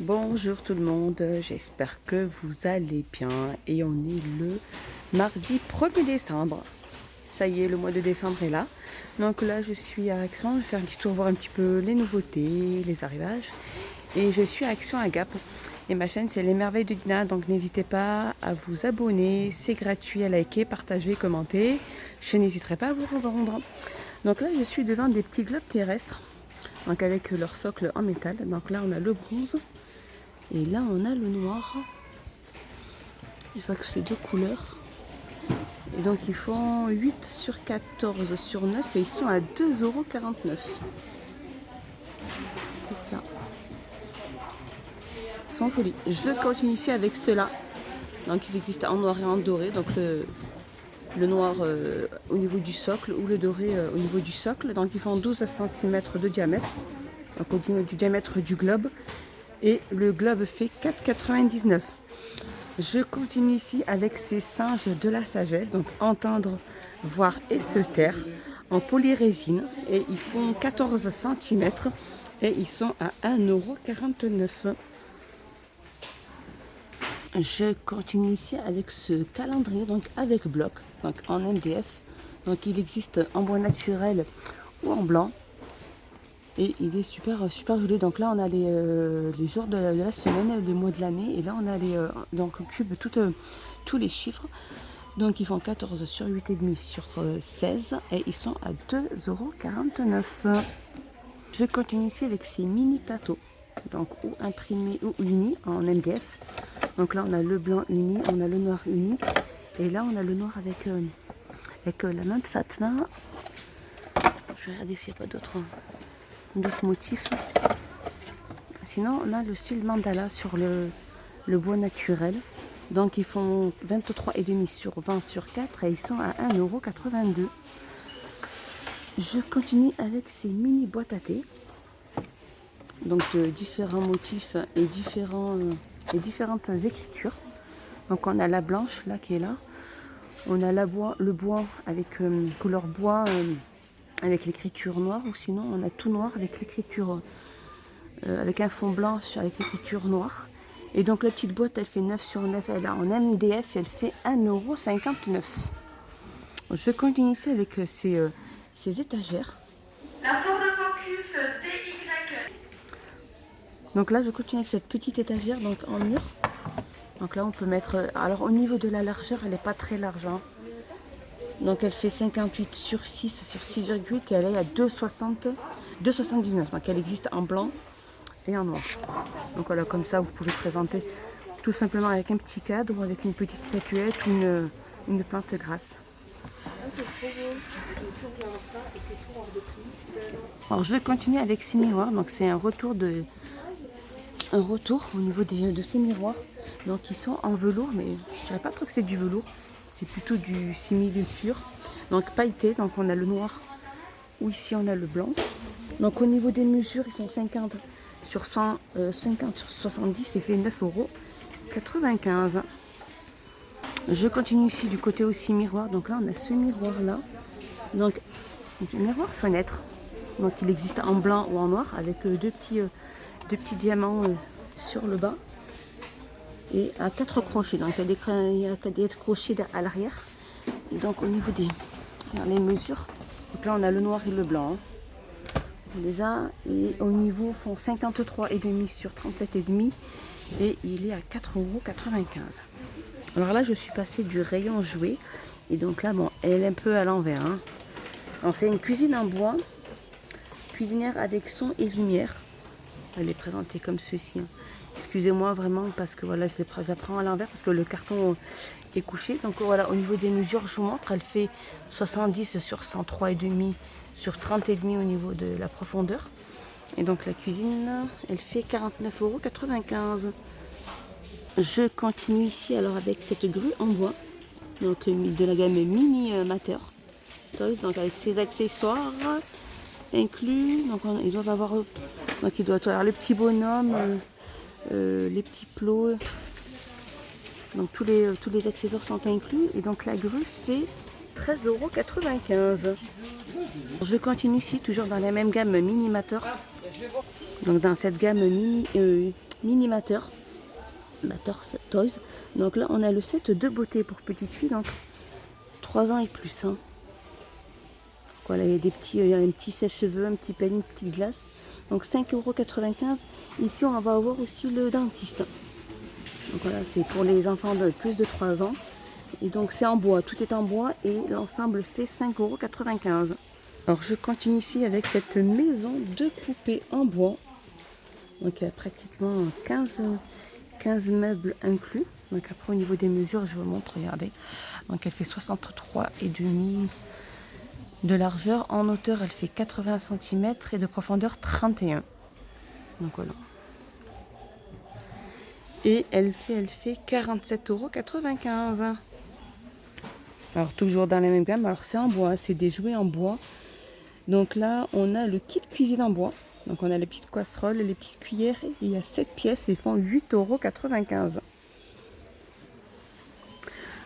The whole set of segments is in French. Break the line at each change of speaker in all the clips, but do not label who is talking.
Bonjour tout le monde, j'espère que vous allez bien et on est le mardi 1er décembre. Ça y est, le mois de décembre est là. Donc là, je suis à Action, je vais faire un petit tour, voir un petit peu les nouveautés, les arrivages. Et je suis à Action à Gap. Et ma chaîne, c'est Les Merveilles de Dina. Donc n'hésitez pas à vous abonner, c'est gratuit, à liker, partager, commenter. Je n'hésiterai pas à vous revendre. Donc là, je suis devant des petits globes terrestres. Donc avec leur socle en métal. Donc là, on a le bronze. Et là, on a le noir. Je vois que c'est deux couleurs. Et donc, ils font 8 sur 14 sur 9 et ils sont à 2,49 €. C'est ça. Ils sont jolis. Je continue ici avec ceux-là. Donc, ils existent en noir et en doré. Donc, le noir au niveau du socle ou le doré au niveau du socle. Donc, ils font 12 cm de diamètre. Donc, au niveau du diamètre du globe. Et le globe fait 4,99 €. Je continue ici avec ces singes de la sagesse, donc entendre, voir et se taire, en polyrésine. Et ils font 14 cm et ils sont à 1,49 €. Je continue ici avec ce calendrier, donc avec bloc, donc en MDF. Donc il existe en bois naturel ou en blanc. Et il est super joli. Donc là, on a les jours de la semaine, les mois de l'année. Et là, on a donc on cube tous les chiffres. Donc ils font 14 sur 8,5 sur 16. Et ils sont à 2,49 €. Je continue ici avec ces mini plateaux. Donc ou imprimés ou unis en MDF. Donc là, on a le blanc uni, on a le noir uni. Et là, on a le noir avec la main de Fatma. Je vais regarder s'il n'y a pas d'autres motifs. Sinon, on a le style mandala sur le bois naturel. Donc, ils font 23,5 sur 20 sur 4 et ils sont à 1,82 €. Je continue avec ces mini boîtes à thé. Donc, de différents motifs et différentes écritures. Donc, on a la blanche, là, qui est là. On a le bois avec couleur bois avec l'écriture noire. Ou sinon, on a tout noir avec l'écriture avec un fond blanc avec l'écriture noire. Et donc la petite boîte, elle fait 9 sur 9, elle a en MDF, elle fait 1,59 €. Je continue ici avec ces étagères.
La Ford Focus DY.
Donc là, je continue avec cette petite étagère donc en mur. Donc là, on peut mettre... Alors au niveau de la largeur, elle n'est pas très large. Hein. Donc elle fait 58 sur 6 sur 6,8 et elle est à 2,79 €. Donc elle existe en blanc et en noir. Donc voilà, comme ça vous pouvez présenter tout simplement avec un petit cadre ou avec une petite statuette ou une plante grasse. Alors je continue avec ces miroirs, donc c'est un retour au niveau de ces miroirs. Donc ils sont en velours, mais je dirais pas trop que c'est du velours, c'est plutôt du simili-cuir. Donc pailleté, donc on a le noir ou ici on a le blanc. Donc au niveau des mesures, ils font 50 sur 100, 50 sur 70 et fait 9,95 €. Je continue ici du côté aussi miroir. Donc là, on a ce miroir-là. Donc, un miroir fenêtre. Donc, il existe en blanc ou en noir avec deux petits diamants sur le bas et à 4 crochets. Donc, il y a des crochets à l'arrière. Et donc, au niveau les mesures, donc là, on a le noir et le blanc. Hein. On les a et au niveau font 53,5 sur 37,5 et il est à 4,95 €. Alors là, je suis passée du rayon jouet et donc là, bon, elle est un peu à l'envers. Hein. Alors c'est une cuisine en bois, cuisinière avec son et lumière. Elle est présentée comme ceci. Hein. Excusez-moi vraiment parce que voilà, je prends à l'envers parce que le carton est couché. Donc voilà, au niveau des mesures, je vous montre, elle fait 70 sur 103,5 sur 30,5 au niveau de la profondeur. Et donc la cuisine, elle fait 49,95 €. Je continue ici alors avec cette grue en bois, donc de la gamme Mini Mater Toys, donc avec ses accessoires inclus. Donc ils doivent avoir, donc il doit avoir le petit bonhomme, les petits plots. Donc tous les accessoires sont inclus et donc la grue fait 13,95 €. Je continue ici toujours dans la même gamme Mini Mater. Donc dans cette gamme Mini Matters Toys. Donc là, on a le set de beauté pour petites filles, donc 3 ans et plus. Hein. Voilà, il y a un petit sèche-cheveux, un petit peigne, une petite glace. Donc 5,95 €. Ici, on va avoir aussi le dentiste. Donc voilà, c'est pour les enfants de plus de 3 ans. Et donc c'est en bois, tout est en bois et l'ensemble fait 5,95 €. Alors je continue ici avec cette maison de poupées en bois. Donc il y a pratiquement 15 meubles inclus. Donc après au niveau des mesures, je vous montre, regardez. Donc elle fait 63,5 de largeur. En hauteur, elle fait 80 cm et de profondeur 31. Donc voilà. Et elle fait 47,95 €. Alors toujours dans la même gamme. Alors c'est en bois, c'est des jouets en bois. Donc là, on a le kit cuisine en bois. Donc on a les petites casseroles, les petites cuillères. Et il y a 7 pièces et font 8,95 €.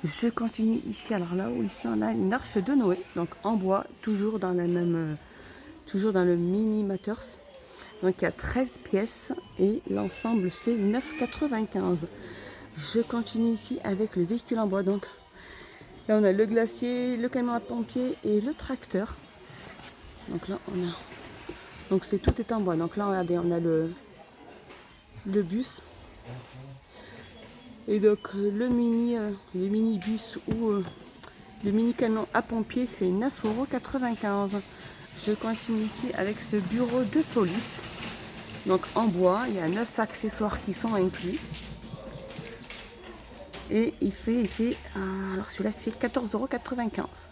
Je continue ici. Alors là où ici on a une arche de Noé. Donc en bois, toujours dans la même, toujours dans le Mini Matters. Donc il y a 13 pièces et l'ensemble fait 9,95 €. Je continue ici avec le véhicule en bois. Donc là on a le glacier, le camion à pompier et le tracteur. Donc là on a, donc c'est tout est en bois. Donc là regardez, on a le bus et donc le mini bus ou le mini camion à pompier fait 9,95 €. Je continue ici avec ce bureau de police. Donc en bois, il y a 9 accessoires qui sont inclus. Et il fait alors celui-là fait 14,95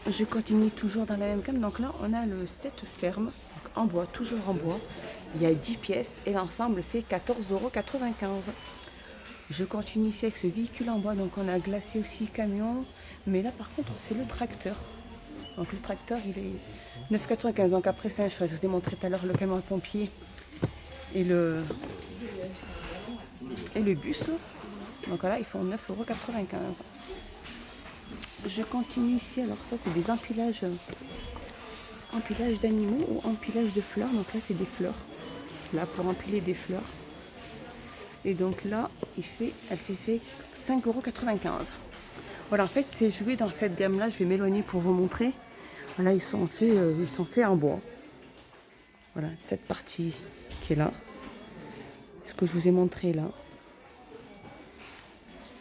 €. Je continue toujours dans la même gamme. Donc là, on a le set ferme, donc en bois, toujours en bois. Il y a 10 pièces et l'ensemble fait 14,95 €. Je continue ici avec ce véhicule en bois. Donc on a glacé aussi camion. Mais là, par contre, c'est le tracteur. Donc le tracteur, il est 9,95 €. Donc après, c'est un choix. Je vous ai montré tout à l'heure le camion à pompier et le bus. Donc voilà, ils font 9,95 €. Je continue ici. Alors ça, c'est des empilages d'animaux ou empilage de fleurs. Donc là, c'est des fleurs. Là, pour empiler des fleurs. Et donc là, elle fait 5,95 €. Voilà, en fait, c'est joué dans cette gamme-là. Je vais m'éloigner pour vous montrer. Voilà, ils sont faits en bois. Voilà, cette partie qui est là. Ce que je vous ai montré là.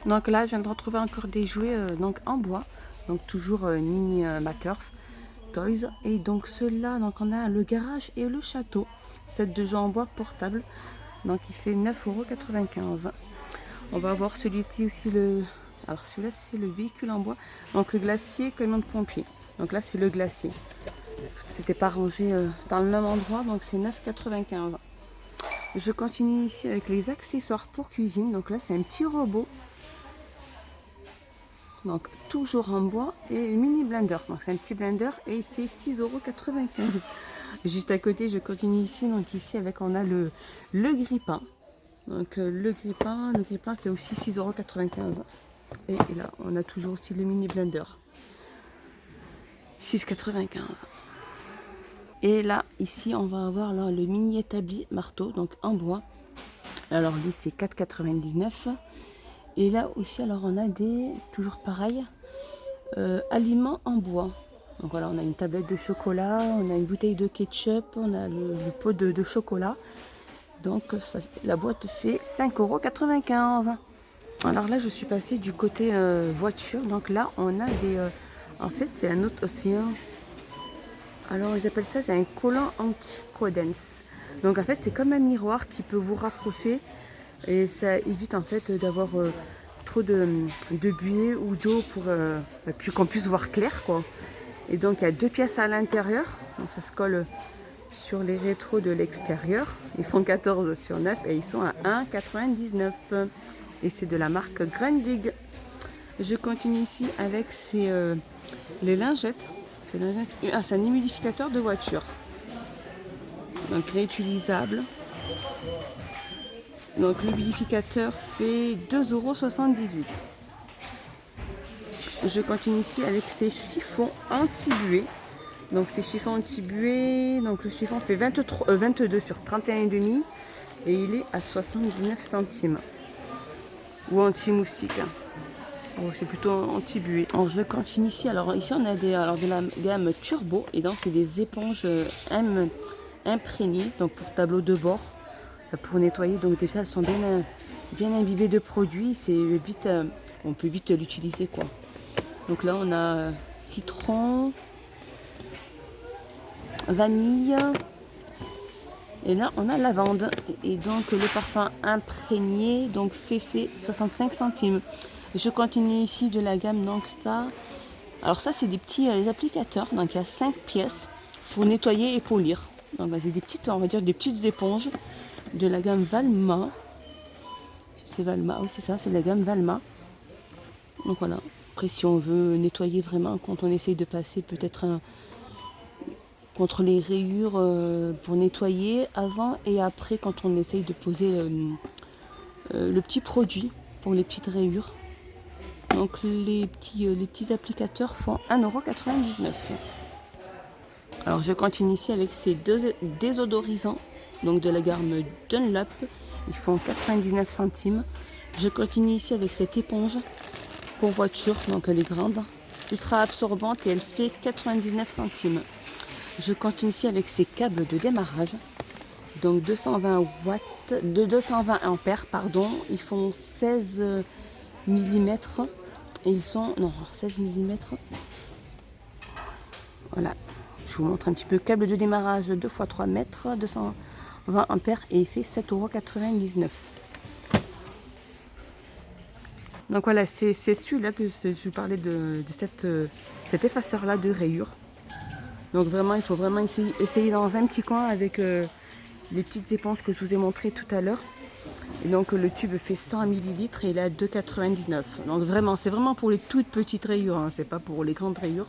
Donc là, je viens de retrouver encore des jouets donc en bois. Donc toujours Mini Matters Toys. Et donc ceux-là, donc on a le garage et le château. Set de jeux en bois portable. Donc il fait 9,95 €. On va avoir celui-ci aussi alors celui-là c'est le véhicule en bois. Donc le glacier, camion de pompier. Donc là c'est le glacier. C'était pas rangé dans le même endroit, donc c'est 9,95 €. Je continue ici avec les accessoires pour cuisine. Donc là c'est un petit robot. Donc toujours en bois et mini blender. Donc c'est un petit blender et il fait 6,95 €. Juste à côté, je continue ici. Donc ici on a le grille-pain. Donc le grille-pain fait aussi 6,95 €. Et là on a toujours aussi le mini blender. 6,95 €. Et là ici on va avoir là, le mini établi marteau, donc en bois. Alors lui c'est 4,99 €. Et là aussi, alors on a toujours pareil, aliments en bois. Donc voilà, on a une tablette de chocolat, on a une bouteille de ketchup, on a le pot de chocolat. Donc la boîte fait 5,95 €. Alors là, je suis passée du côté voiture. Donc là, on a en fait, c'est un autre océan. Alors ils appellent ça, c'est un collant anti-codens. Donc en fait, c'est comme un miroir qui peut vous rapprocher. Et ça évite en fait d'avoir trop de buée ou d'eau pour qu'on puisse voir clair quoi. Et donc il y a 2 pièces à l'intérieur, donc ça se colle sur les rétros de l'extérieur. Ils font 14 sur 9 et ils sont à 1,99 €. Et c'est de la marque Grundig. Je continue ici avec les lingettes. C'est un humidificateur de voiture. Donc réutilisable. Donc l'humidificateur fait 2,78 €. Je continue ici avec ces chiffons anti-buée. Donc ces chiffons anti-buée, donc le chiffon fait 22 sur 31,5 et il est à 79 centimes. Ou anti-moustique. Oh, c'est plutôt anti-buée. Alors je continue ici. Alors ici on a de la gamme Turbo et donc c'est des éponges imprégnées donc pour tableau de bord pour nettoyer. Donc déjà elles sont bien imbibées de produits. C'est vite, on peut vite l'utiliser quoi. Donc là on a citron, vanille. Et là, on a lavande. Et donc, le parfum imprégné, donc fait 65 centimes. Je continue ici de la gamme Nangsta. Alors ça, c'est des petits applicateurs. Donc, il y a 5 pièces pour nettoyer et polir. Donc, c'est des petites, on va dire, des petites éponges de la gamme Valma. C'est Valma, oui, c'est ça, c'est la gamme Valma. Donc, voilà. Après, si on veut nettoyer vraiment, quand on essaye de passer peut-être contre les rayures pour nettoyer avant et après quand on essaye de poser le petit produit pour les petites rayures. Donc les petits applicateurs font 1,99 €. Alors je continue ici avec ces deux désodorisants donc de la gamme Dunlop. Ils font 99 centimes. Je continue ici avec cette éponge pour voiture, donc elle est grande, ultra absorbante et elle fait 99 centimes. Je continue ici avec ces câbles de démarrage, donc 220 ampères, pardon. Ils font 16 mm et ils sont, non, 16 mm. Voilà, je vous montre un petit peu. Câble de démarrage 2 x 3 mètres, 220 ampères et il fait 7,99 €. Donc voilà, c'est celui-là que je parlais de cet effaceur-là de rayures. Donc vraiment, il faut vraiment essayer dans un petit coin avec les petites éponges que je vous ai montrées tout à l'heure. Et donc le tube fait 100 ml et il est à 2,99 €. Donc vraiment, c'est vraiment pour les toutes petites rayures, hein, c'est pas pour les grandes rayures.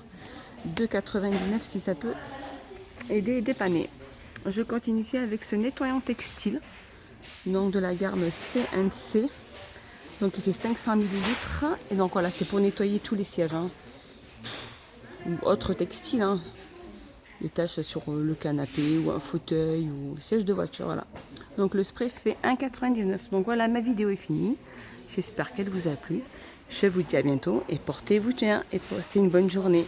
2,99 € si ça peut aider et dépanner. Je continue ici avec ce nettoyant textile, donc de la gamme CNC. Donc il fait 500 ml et donc voilà, c'est pour nettoyer tous les sièges, hein, ou autres textiles, hein. Les taches sur le canapé ou un fauteuil ou siège de voiture, voilà. Donc le spray fait 1,99 €. Donc voilà, ma vidéo est finie. J'espère qu'elle vous a plu. Je vous dis à bientôt et portez-vous bien et passez une bonne journée.